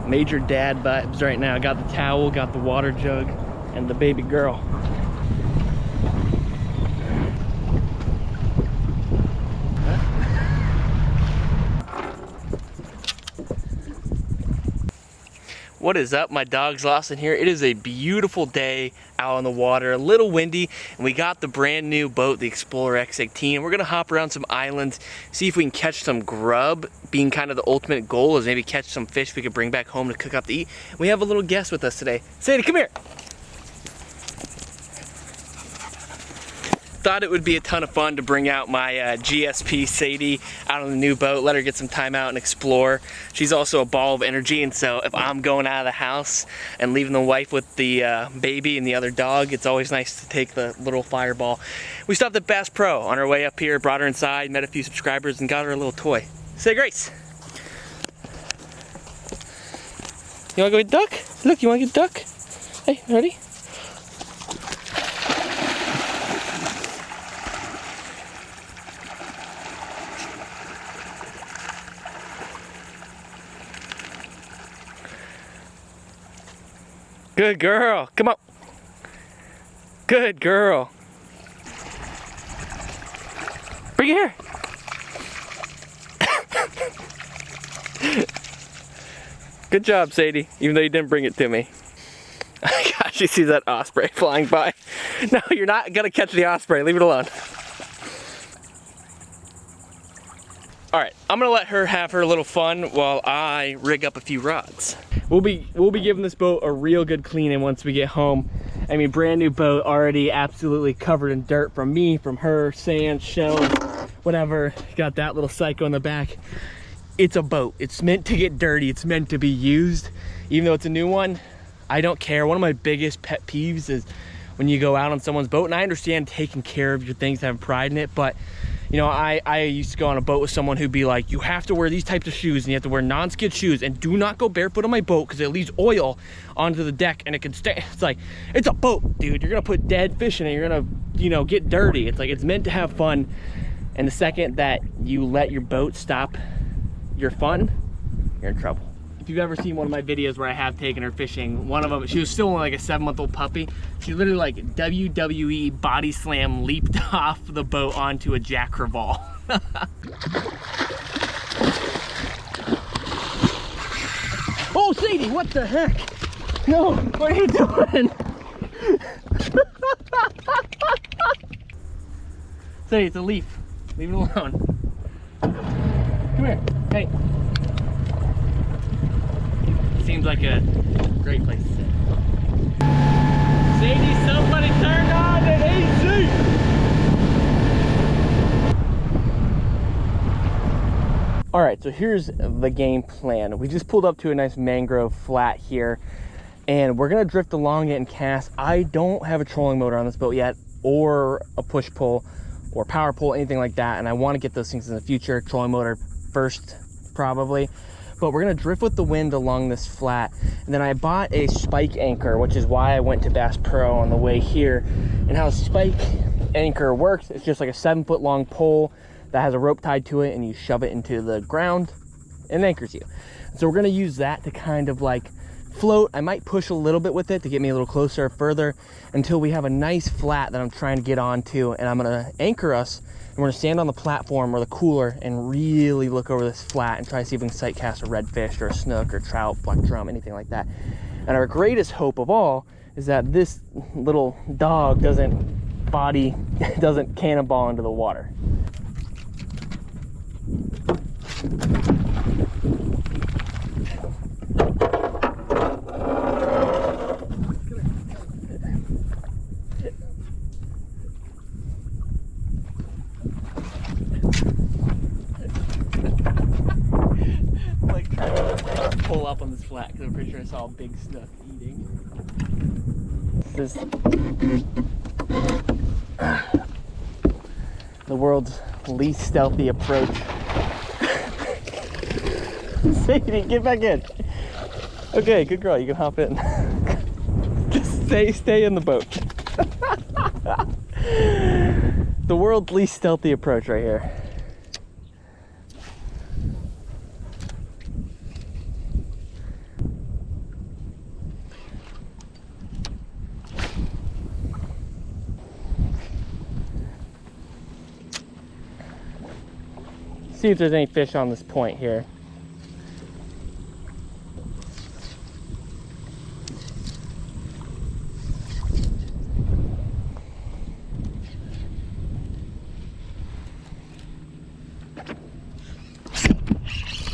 Major dad vibes right now. Got the towel, got the water jug, and the baby girl. What is up, my dog's Lawson here. It is a beautiful day out on the water, a little windy, and we got the brand new boat, the Explorer X18. We're gonna hop around some islands, see if we can catch some grub, being kind of the ultimate goal is maybe catch some fish we could bring back home to cook up to eat. We have a little guest with us today. Sadie, come here. Thought it would be a ton of fun to bring out my GSP Sadie out on the new boat, let her get some time out and explore. She's also a ball of energy, and so if I'm going out of the house and leaving the wife with the baby and the other dog, it's always nice to take the little fireball. We stopped at Bass Pro on our way up here, brought her inside, met a few subscribers, and got her a little toy. Say grace. You wanna go get duck? Look, you wanna get duck? Hey, ready? Good girl, come on. Good girl. Bring it here. Good job, Sadie, even though you didn't bring it to me. Gosh, you see that osprey flying by. No, you're not gonna catch the osprey, leave it alone. All right, I'm gonna let her have her little fun while I rig up a few rods. We'll be giving this boat a real good cleaning once we get home. I mean, brand new boat, already absolutely covered in dirt from me, from her, sand, shells, whatever. Got that little psycho in the back. It's a boat. It's meant to get dirty. It's meant to be used. Even though it's a new one, I don't care. One of my biggest pet peeves is when you go out on someone's boat, and I understand taking care of your things, having pride in it, but you know, I used to go on a boat with someone who'd be like, you have to wear these types of shoes and you have to wear non-skid shoes and do not go barefoot on my boat because it leaves oil onto the deck and it can stay. It's like, it's a boat, dude. You're gonna put dead fish in it. You're gonna, you know, get dirty. It's like, it's meant to have fun. And the second that you let your boat stop your fun, you're in trouble. If you've ever seen one of my videos where I have taken her fishing, one of them, she was still only like a 7-month-old puppy. She literally like WWE body slam leaped off the boat onto a jack crevalle. Oh, Sadie, what the heck? No, what are you doing? Sadie, it's a leaf. Leave it alone. Come here. Hey. Seems like a great place to sit. Sadie, somebody turned on the AC! Alright, so here's the game plan. We just pulled up to a nice mangrove flat here, and we're gonna drift along it and cast. I don't have a trolling motor on this boat yet, or a push pull, or power pull, anything like that, and I want to get those things in the future. Trolling motor first, probably. But we're gonna drift with the wind along this flat. And then I bought a spike anchor, which is why I went to Bass Pro on the way here. And how a spike anchor works, it's just like a 7-foot long pole that has a rope tied to it, and you shove it into the ground and it anchors you. So we're gonna use that to kind of like float. I might push a little bit with it to get me a little closer or further until we have a nice flat that I'm trying to get onto, and I'm gonna anchor us. And we're gonna stand on the platform or the cooler and really look over this flat and try to see if we can sight cast a redfish or a snook or trout, black drum, anything like that. And our greatest hope of all is that this little dog doesn't cannonball into the water. Pull up on this flat because I'm pretty sure I saw a big snook eating. This is the world's least stealthy approach. Sadie, get back in. Okay, good girl, you can hop in. Just stay in the boat. The world's least stealthy approach right here. see if there's any fish on this point here.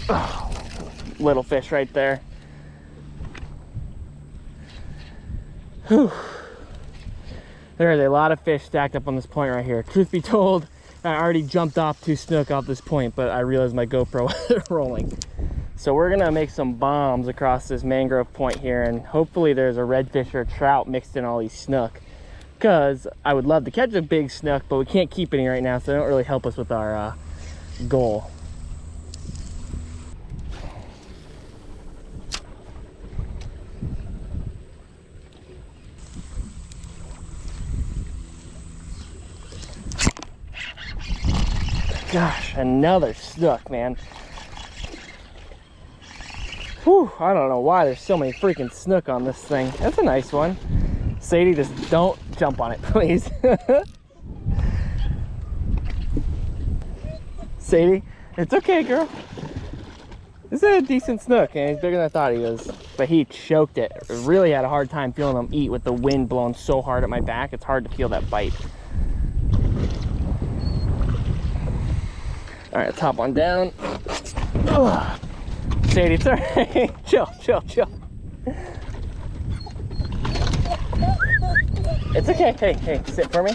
Oh, little fish right there. Whew. There is a lot of fish stacked up on this point right here. Truth be told, I already jumped off 2 snook off this point, but I realized my GoPro wasn't rolling. So we're gonna make some bombs across this mangrove point here, and hopefully there's a redfish or a trout mixed in all these snook. Because I would love to catch a big snook, but we can't keep any right now, so they don't really help us with our goal. Gosh, another snook, man. Whew, I don't know why there's so many freaking snook on this thing. That's a nice one. Sadie, just don't jump on it, please. Sadie, it's okay, girl. This is a decent snook, and he's bigger than I thought he was. But he choked it. Really had a hard time feeling him eat with the wind blowing so hard at my back. It's hard to feel that bite. All right, let's hop on down. Ugh. Sadie, it's all right. Chill, chill, chill. It's okay. Hey, hey, sit for me.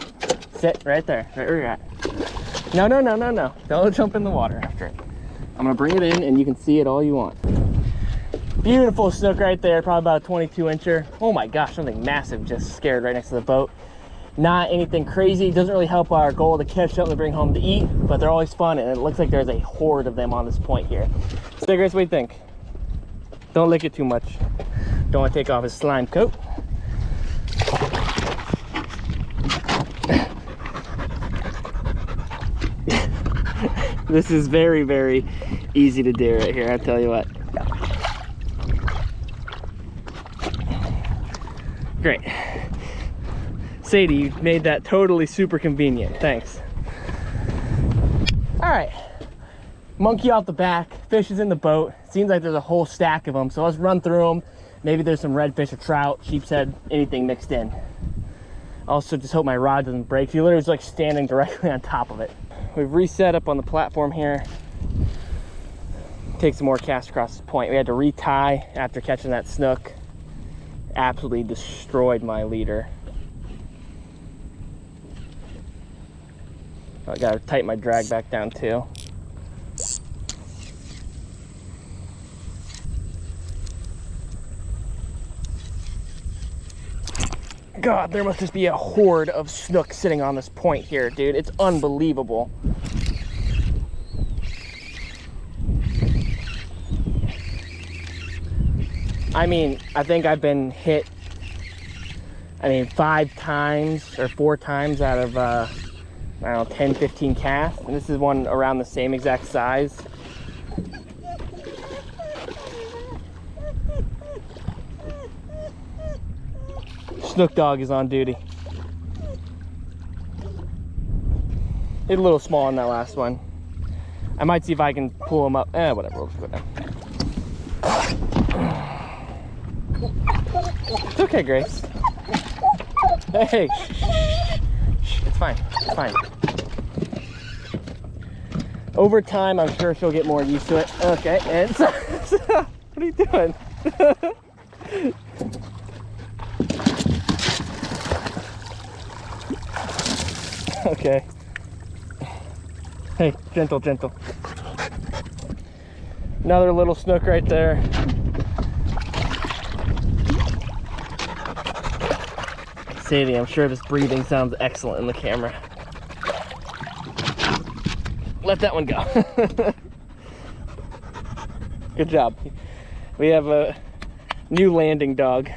Sit right there, right where you're at. No, no, no, no, no. Don't jump in the water after it. I'm gonna bring it in and you can see it all you want. Beautiful snook right there, probably about a 22 incher. Oh my gosh, something massive just scared right next to the boat. Not anything crazy, doesn't really help our goal to catch something to bring home to eat, but they're always fun, and it looks like there's a horde of them on this point here. Stiggers, what do you think? Don't lick it too much. Don't want to take off his slime coat. This is very, very easy to do right here, I'll tell you what. Great. Sadie, you made that totally super convenient. Thanks. All right, monkey off the back, fish is in the boat. Seems like there's a whole stack of them, so let's run through them. Maybe there's some redfish or trout, sheep's head, anything mixed in. Also, just hope my rod doesn't break. He literally was like standing directly on top of it. We've reset up on the platform here. Take some more casts across this point. We had to retie after catching that snook. Absolutely destroyed my leader. I gotta tighten my drag back down too. God, there must just be a horde of snook sitting on this point here, dude. It's unbelievable. I mean, I think I've been hit, 5 times or 4 times out of, I don't know, 10, 15 casts. And this is one around the same exact size. Snook dog is on duty. It's a little small on that last one. I might see if I can pull him up. Whatever, we'll just go down. It's okay, Grace. Hey, shh, it's fine, it's fine. Over time, I'm sure she'll get more used to it. Okay, and so, what are you doing? Okay. Hey, gentle, gentle. Another little snook right there. Sadie, I'm sure this breathing sounds excellent in the camera. Let that one go. Good job. We have a new landing dog.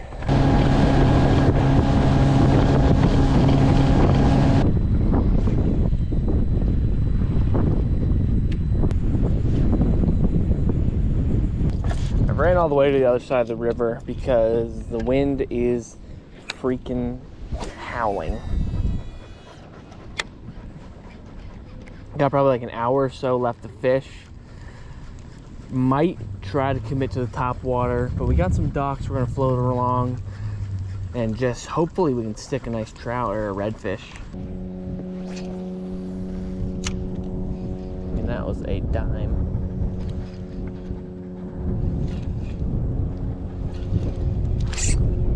I ran all the way to the other side of the river because the wind is freaking howling. Got probably like an hour or so left to fish. Might try to commit to the top water, but we got some docks we're gonna float along, and just hopefully we can stick a nice trout or a redfish. And that was a dime.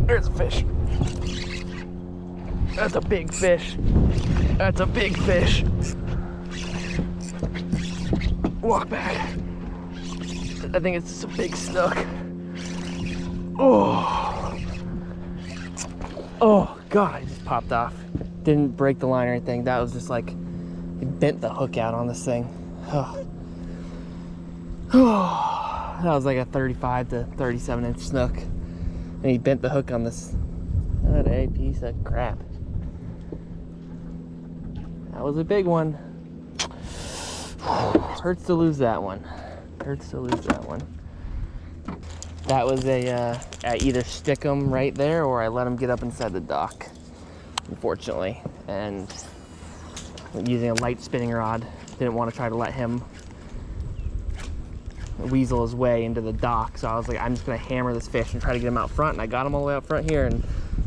There's a fish. That's a big fish. That's a big fish. Walk back. I think it's just a big snook. Oh. Oh God, it just popped off. Didn't break the line or anything. That was just like, it bent the hook out on this thing. Oh. Oh. That was like a 35 to 37 inch snook. And he bent the hook on this. What a piece of crap. That was a big one. Hurts to lose that one. Hurts to lose that one. That was a, I either stick him right there or I let him get up inside the dock, unfortunately. And using a light spinning rod, didn't want to try to let him weasel his way into the dock. So I was like, I'm just gonna hammer this fish and try to get him out front. And I got him all the way out front here, and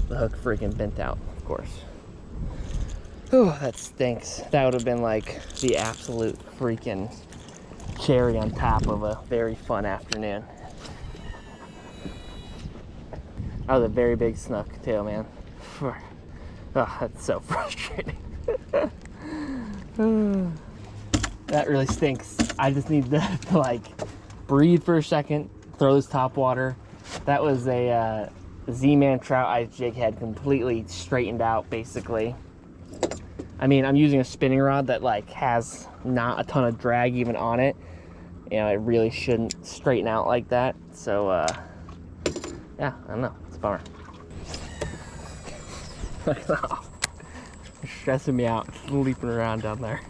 the hook freaking bent out, of course. Oh, that stinks. That would have been like the absolute freaking cherry on top of a very fun afternoon. That was a very big snook too, man. Oh, that's so frustrating. That really stinks. I just need to like breathe for a second, throw this top water. That was a Z-Man trout ice jig head, completely straightened out basically. I mean, I'm using a spinning rod that like has not a ton of drag even on it. You know, it really shouldn't straighten out like that. So yeah, I don't know, it's a bummer. It's stressing me out, leaping around down there.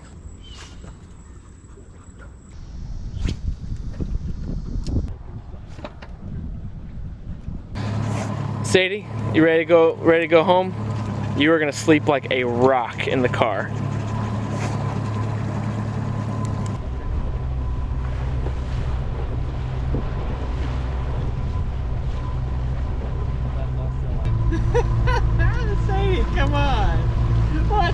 Sadie, you ready to go? Ready to go home? You are gonna sleep like a rock in the car. Sadie, come on! What?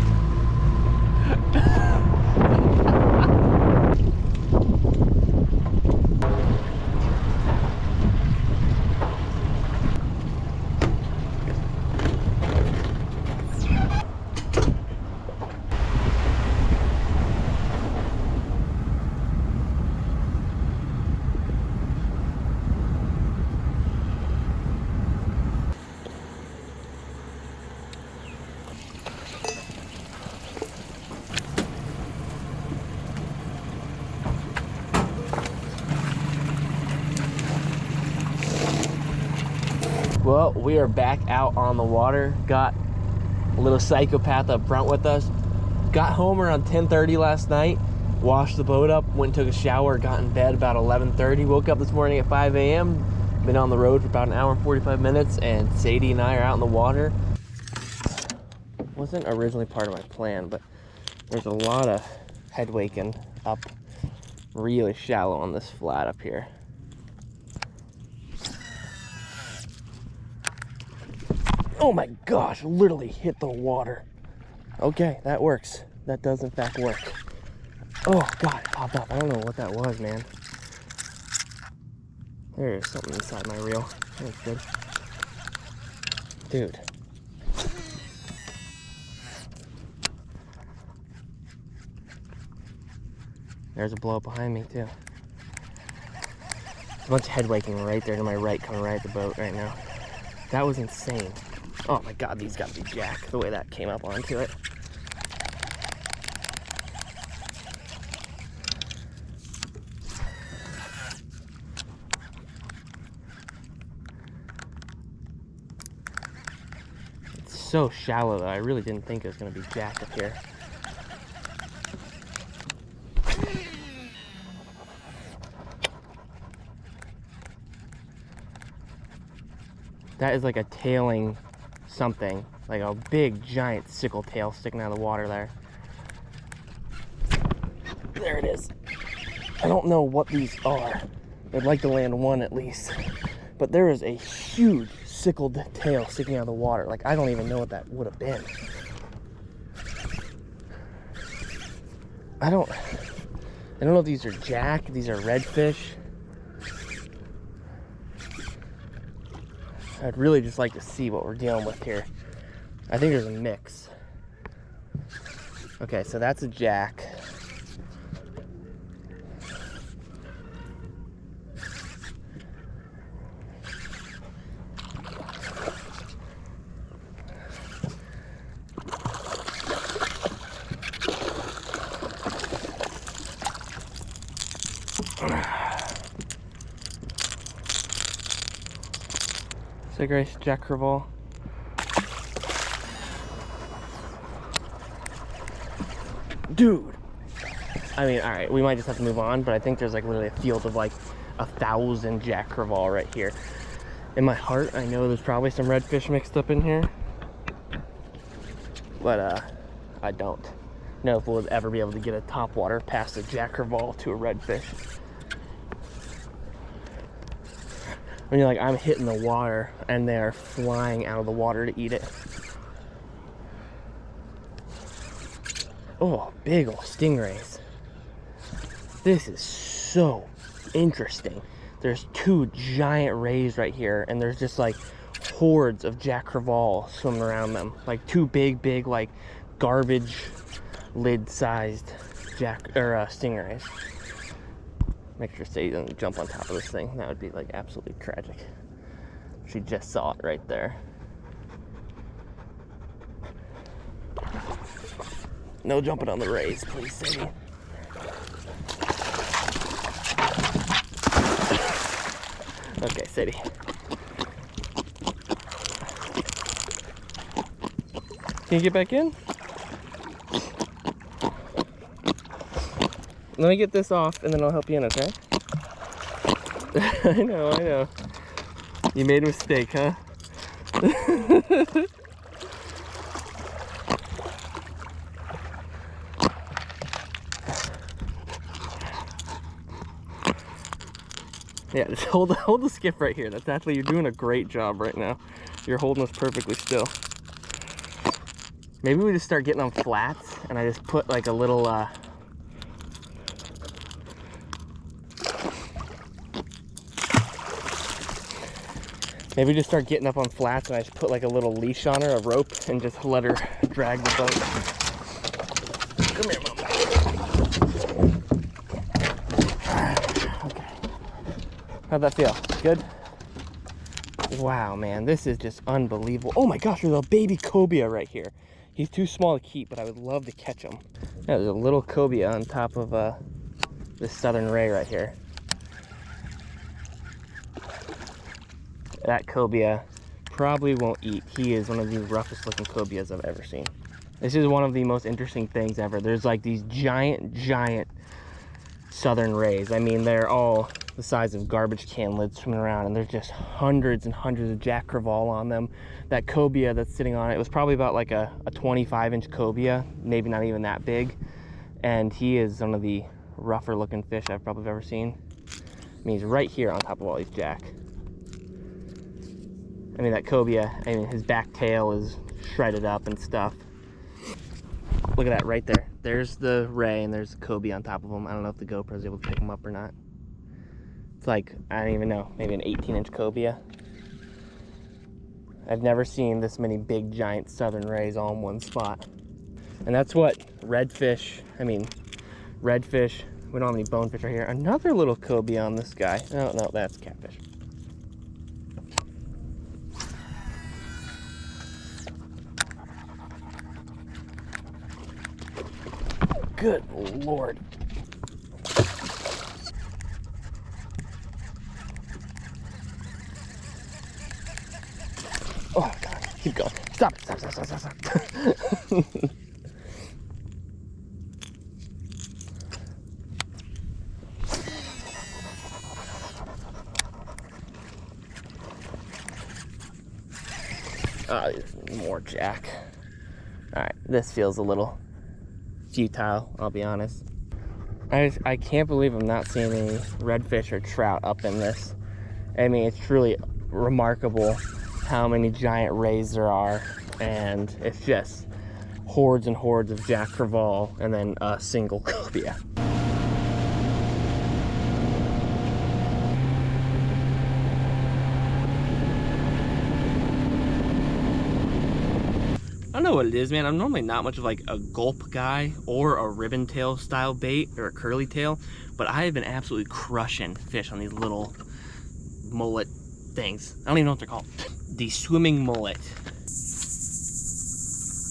Well, we are back out on the water. Got a little psychopath up front with us. Got home around 10:30 last night. Washed the boat up, went and took a shower, got in bed about 11:30. Woke up this morning at 5 a.m. Been on the road for about an hour and 45 minutes, and Sadie and I are out in the water. Wasn't originally part of my plan, but there's a lot of head waking up really shallow on this flat up here. Oh my gosh, literally hit the water. Okay, that works. That does in fact work. Oh God, it popped up. I don't know what that was, man. There's something inside my reel. That's good. Dude. There's a blow up behind me too. There's a bunch of head waking right there to my right, coming right at the boat right now. That was insane. Oh my God, these gotta be jack, the way that came up onto it. It's so shallow though, I really didn't think it was gonna be jack up here. That is like a tailing something, like a big giant sickle tail sticking out of the water there. There it is. I don't know what these are. I'd like to land one at least. But there is a huge sickled tail sticking out of the water. Like, I don't even know what that would have been. I don't know if these are jack, these are redfish. I'd really just like to see what we're dealing with here. I think there's a mix. Okay, so that's a jack. Grace jack crevalle. Dude, I mean, all right, we might just have to move on, but I think there's like literally a field of like 1,000 jack crevalle right here. In my heart, I know there's probably some redfish mixed up in here, but I don't know if we'll ever be able to get a topwater past a jack crevalle to a redfish. When you're like, I'm hitting the water and they're flying out of the water to eat it. Oh, big old stingrays. This is so interesting. There's 2 giant rays right here, and there's just like hordes of jack crevalle swimming around them. Like 2 big, like garbage lid sized stingrays. Make sure Sadie doesn't jump on top of this thing. That would be like absolutely tragic. She just saw it right there. No jumping on the rays, please, Sadie. Okay, Sadie. Can you get back in? Let me get this off and then I'll help you in, okay? I know. You made a mistake, huh? Yeah, just hold the skiff right here. That's actually, you're doing a great job right now. You're holding us perfectly still. Maybe we just start getting on flats and I just put like a little maybe just start getting up on flats and I just put like a little leash on her, a rope, and just let her drag the boat. Come here, Mom. Okay. How'd that feel? Good? Wow, man, this is just unbelievable. Oh my gosh, there's a baby cobia right here. He's too small to keep, but I would love to catch him. Yeah, there's a little cobia on top of this southern ray right here. That cobia probably won't eat. He is one of the roughest looking cobias I've ever seen. This is one of the most interesting things ever. There's like these giant southern rays. I mean, they're all the size of garbage can lids swimming around, and there's just hundreds and hundreds of jack crevalle on them. That cobia that's sitting on it was probably about like a 25-inch cobia, maybe not even that big. And he is one of the rougher looking fish I've probably ever seen. I mean, he's right here on top of all these jack. I mean, that cobia, I mean, his back tail is shredded up and stuff. Look at that right there. There's the ray and there's the cobia on top of him. I don't know if the GoPro's able to pick him up or not. It's like, I don't even know, maybe an 18-inch cobia. I've never seen this many big, giant southern rays all in one spot. And that's what redfish, we don't have any bonefish right here. Another little cobia on this guy. No, that's catfish. Good Lord. Oh God, keep going. Stop. Oh, there's more jack. All right, this feels a little futile, I'll be honest. I can't believe I'm not seeing any redfish or trout up in this. I mean, it's truly remarkable how many giant rays there are, and it's just hordes and hordes of Jack Crevalle and then a single cobia. I don't know what it is, man. I'm normally not much of like a gulp guy or a ribbon tail style bait or a curly tail, but I have been absolutely crushing fish on these little mullet things. I don't even know what they're called. The swimming mullet.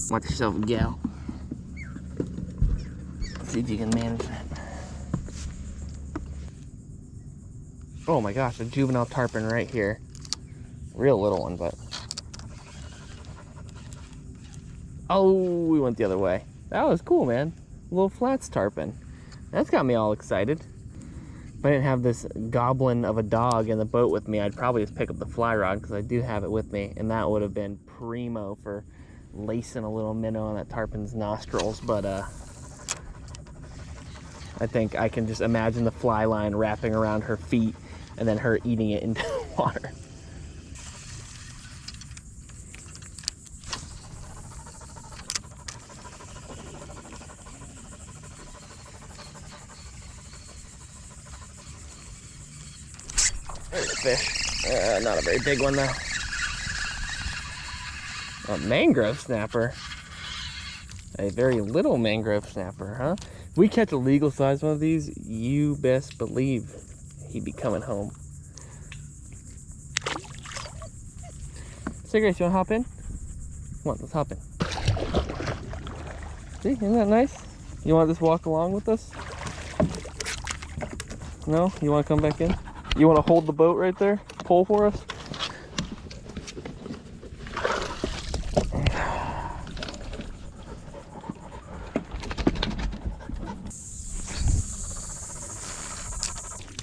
Watch yourself, gal. Let's see if you can manage that. Oh my gosh, a juvenile tarpon right here. Real little one, but. Oh, we went the other way. That was cool, man. A little flats tarpon. That's got me all excited. If I didn't have this goblin of a dog in the boat with me, I'd probably just pick up the fly rod because I do have it with me, and that would have been primo for lacing a little minnow on that tarpon's nostrils. But I think I can just imagine the fly line wrapping around her feet and then her eating it into the water. There's a fish. Not a very big one though. A mangrove snapper. A very little mangrove snapper, huh? If we catch a legal size one of these, you best believe he'd be coming home. Cigarettes, you wanna hop in? Come on, let's hop in. See, isn't that nice? You wanna just walk along with us? No? You wanna come back in? You want to hold the boat right there? Pull for us?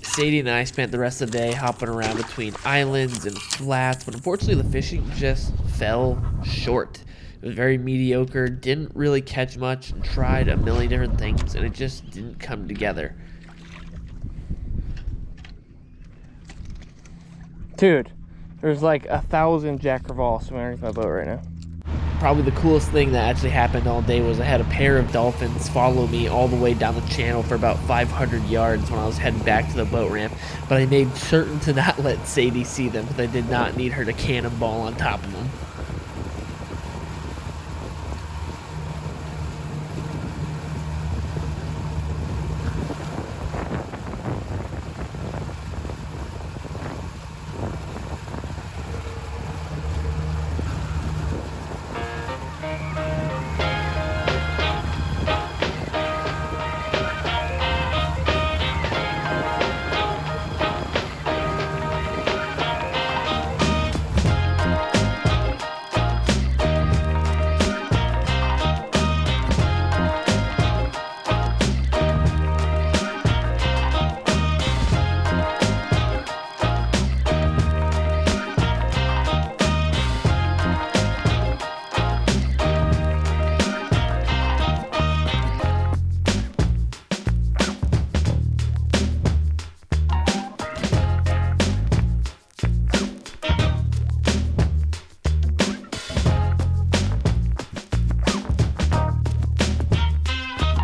Sadie and I spent the rest of the day hopping around between islands and flats, but unfortunately the fishing just fell short. It was very mediocre, didn't really catch much, and tried a million different things, and it just didn't come together. Dude, there's like 1,000 Jack Crevalle swimming underneath my boat right now. Probably the coolest thing that actually happened all day was I had a pair of dolphins follow me all the way down the channel for about 500 yards when I was heading back to the boat ramp, but I made certain to not let Sadie see them because I did not need her to cannonball on top of them.